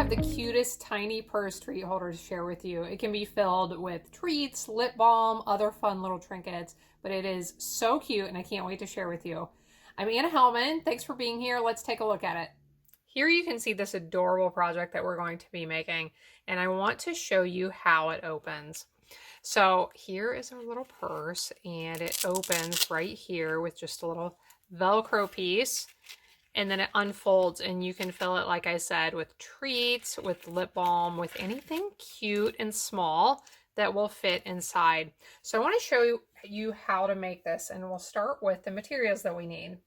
have the cutest tiny purse treat holder to share with you. It can be filled with treats, lip balm, other fun little trinkets, but it is so cute and I can't wait to share with you. I'm Anna Hellman. Thanks for being here. Let's take a look at it. Here you can see this adorable project that we're going to be making, and I want to show you how it opens. So here is our little purse, and it opens right here with just a little Velcro piece. And then it unfolds and you can fill it, like I said, with treats, with lip balm, with anything cute and small that will fit inside. So I want to show you how to make this, and we'll start with the materials that we need.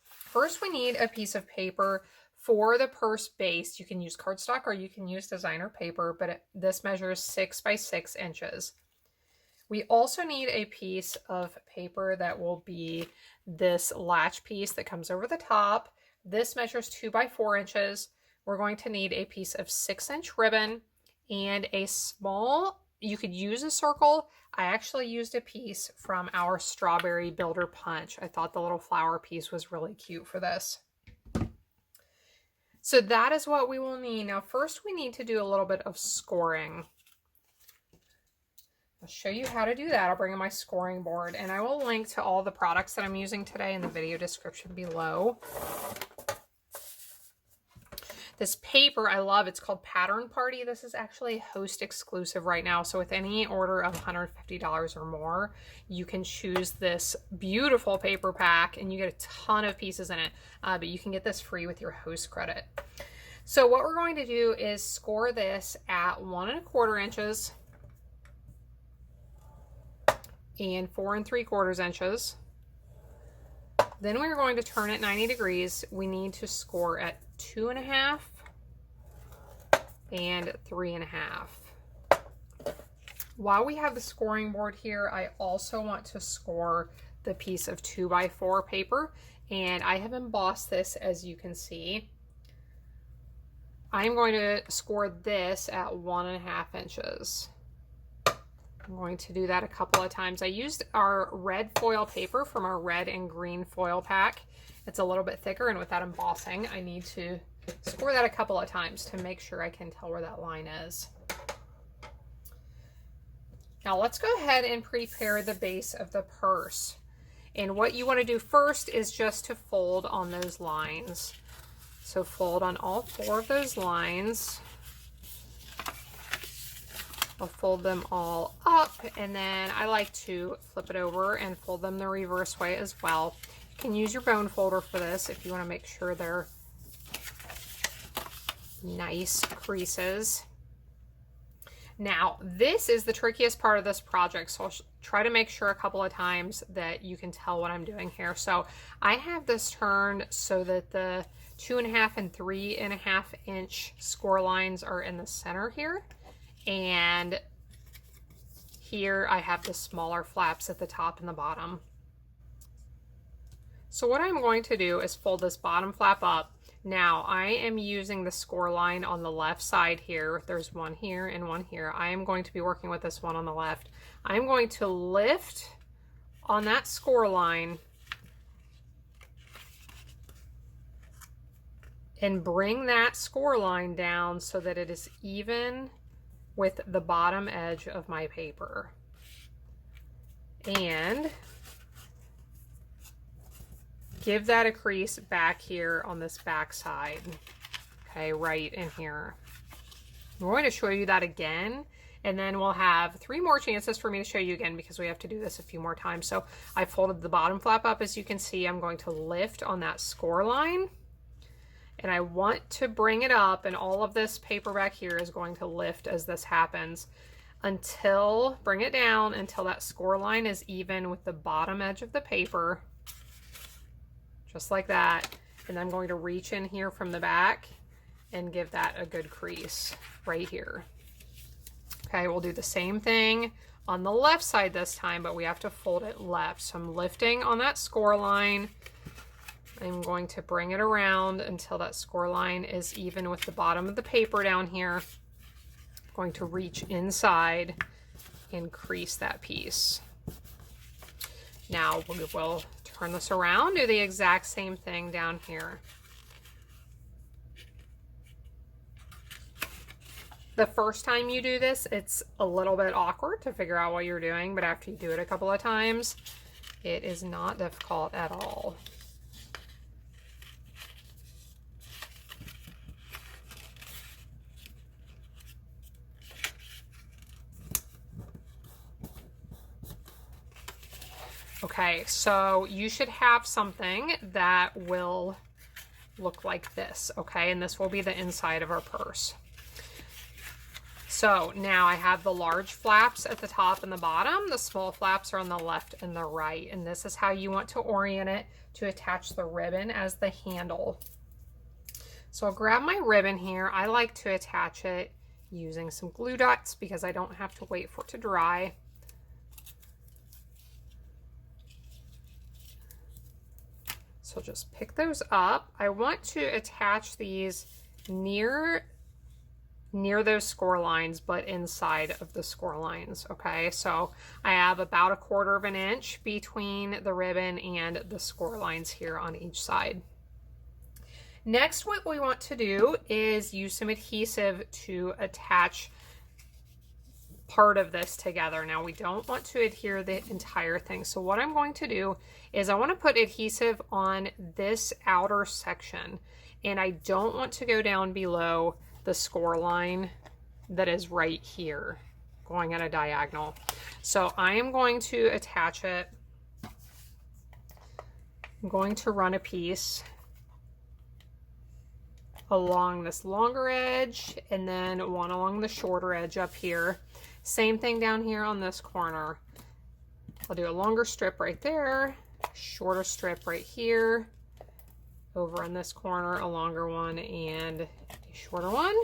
First, we need a piece of paper for the purse base. You can use cardstock or you can use designer paper, but this measures 6 by 6 inches. We also need a piece of paper that will be this latch piece that comes over the top. This measures 2 by 4 inches. We're going to need a piece of 6-inch ribbon and a small, you could use a circle. I actually used a piece from our strawberry builder punch. I thought the little flower piece was really cute for this. So that is what we will need. Now first we need to do a little bit of scoring. I'll show you how to do that. I'll bring in my scoring board, and I will link to all the products that I'm using today in the video description below. This paper I love. It's called Pattern Party. This is actually Host exclusive right now. So with any order of $150 or more, you can choose this beautiful paper pack and you get a ton of pieces in it. But you can get this free with your Host credit. So what we're going to do is score this at 1 1/4 inches and 4 3/4 inches. Then we're going to turn it 90 degrees. We need to score at 2 1/2 and 3 1/2. While we have the scoring board here, I also want to score the piece of 2 by 4 paper, and I have embossed this, as you can see. I'm going to score this at 1 1/2 inches. I'm going to do that a couple of times. I used our red foil paper from our red and green foil pack. It's a little bit thicker, and with that embossing, I need to score that a couple of times to make sure I can tell where that line is. Now let's go ahead and prepare the base of the purse. And what you want to do first is just to fold on those lines. So fold on all 4 of those lines. I'll fold them all up, and then I like to flip it over and fold them the reverse way as well. You can use your bone folder for this if you want to make sure they're nice creases. Now, this is the trickiest part of this project, so I'll try to make sure a couple of times that you can tell what I'm doing here. So I have this turned so that the 2 1/2 and 3 1/2 inch score lines are in the center here. And here I have the smaller flaps at the top and the bottom. So what I'm going to do is fold this bottom flap up. Now I am using the score line on the left side here. There's one here and one here. I am going to be working with this one on the left. I'm going to lift on that score line and bring that score line down so that it is even with the bottom edge of my paper. And give that a crease back here on this back side. Okay, right in here. I'm going to show you that again, and then we'll have 3 more chances for me to show you again because we have to do this a few more times. So I folded the bottom flap up. As you can see, I'm going to lift on that score line. And I want to bring it up, and all of this paper back here is going to lift as this happens until, bring it down until that score line is even with the bottom edge of the paper, just like that. And I'm going to reach in here from the back and give that a good crease right here. Okay, we'll do the same thing on the left side this time, but we have to fold it left. So I'm lifting on that score line. I'm going to bring it around until that score line is even with the bottom of the paper down here. I'm going to reach inside and crease that piece. Now we will turn this around, do the exact same thing down here. The first time you do this, it's a little bit awkward to figure out what you're doing, but after you do it a couple of times, it is not difficult at all. Okay, so you should have something that will look like this, okay? And this will be the inside of our purse. So now I have the large flaps at the top and the bottom. The small flaps are on the left and the right. And this is how you want to orient it to attach the ribbon as the handle. So I'll grab my ribbon here. I like to attach it using some glue dots because I don't have to wait for it to dry. So just pick those up. I want to attach these near those score lines, but inside of the score lines, okay? So I have about 1/4 of an inch between the ribbon and the score lines here on each side. Next, what we want to do is use some adhesive to attach part of this together. Now we don't want to adhere the entire thing. So what I'm going to do is I want to put adhesive on this outer section, and I don't want to go down below the score line that is right here, going at a diagonal. So I am going to attach it. I'm going to run a piece along this longer edge and then one along the shorter edge up here. Same thing down here on this corner. I'll do a longer strip right there, shorter strip right here, over on this corner, a longer one and a shorter one.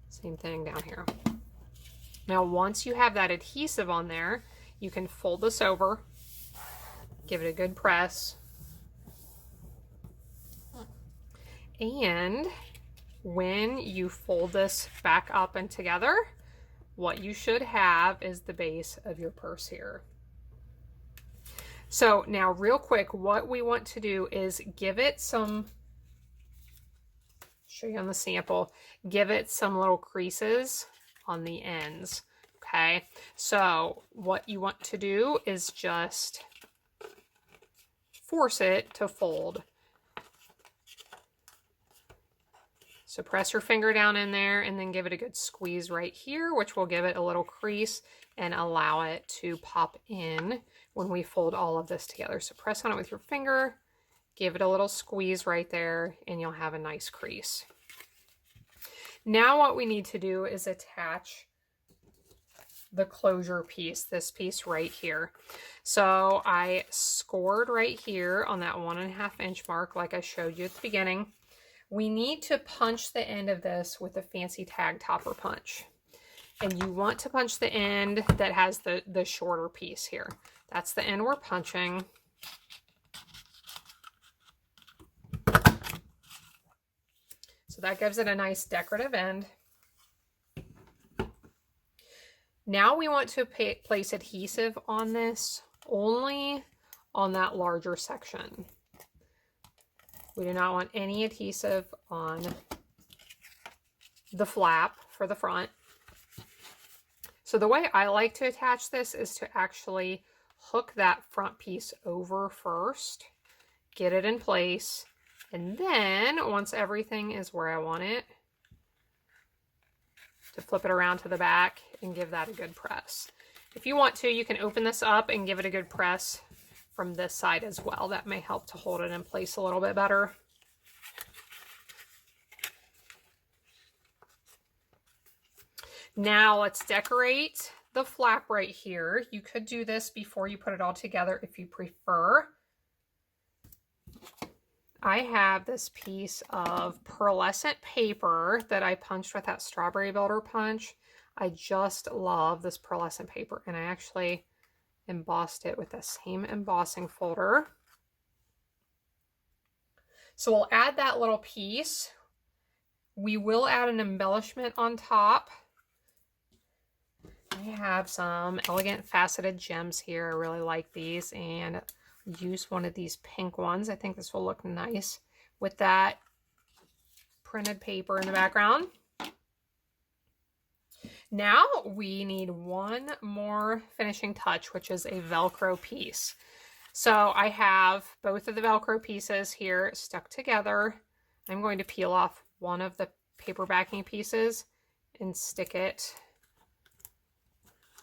Same thing down here. Now, once you have that adhesive on there, you can fold this over, give it a good press, and when you fold this back up and together, what you should have is the base of your purse here. So now real quick, what we want to do is give it some, show you on the sample, give it some little creases on the ends, okay? So what you want to do is just force it to fold. So press your finger down in there and then give it a good squeeze right here, which will give it a little crease and allow it to pop in when we fold all of this together. So press on it with your finger, give it a little squeeze right there, and you'll have a nice crease. Now what we need to do is attach the closure piece, this piece right here. So I scored right here on that 1.5 inch mark like I showed you at the beginning. We need to punch the end of this with a fancy tag topper punch. And you want to punch the end that has the shorter piece here. That's the end we're punching. So that gives it a nice decorative end. Now we want to place adhesive on this only on that larger section. We do not want any adhesive on the flap for the front. So the way I like to attach this is to actually hook that front piece over first, get it in place, and then once everything is where I want it, to flip it around to the back and give that a good press. If you want to, you can open this up and give it a good press from this side as well. That may help to hold it in place a little bit better. Now let's decorate the flap right here. You could do this before you put it all together if you prefer. I have this piece of pearlescent paper that I punched with that strawberry builder punch. I just love this pearlescent paper, and I actually embossed it with the same embossing folder. So we'll add that little piece. We will add an embellishment on top. I have some elegant faceted gems here. I really like these, and use one of these pink ones. I think this will look nice with that printed paper in the background. Now we need one more finishing touch, which is a Velcro piece. So I have both of the Velcro pieces here stuck together. I'm going to peel off one of the paper backing pieces and stick it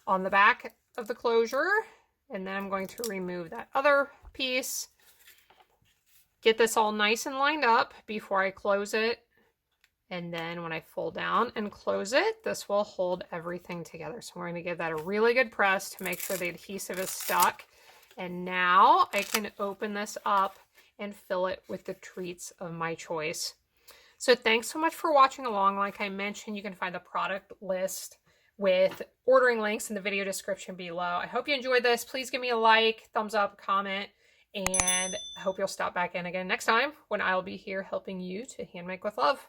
on the back of the closure. And then I'm going to remove that other piece. Get this all nice and lined up before I close it. And then when I fold down and close it, this will hold everything together. So we're going to give that a really good press to make sure the adhesive is stuck. And now I can open this up and fill it with the treats of my choice. So thanks so much for watching along. Like I mentioned, you can find the product list with ordering links in the video description below. I hope you enjoyed this. Please give me a like, thumbs up, comment, and I hope you'll stop back in again next time when I'll be here helping you to hand make with love.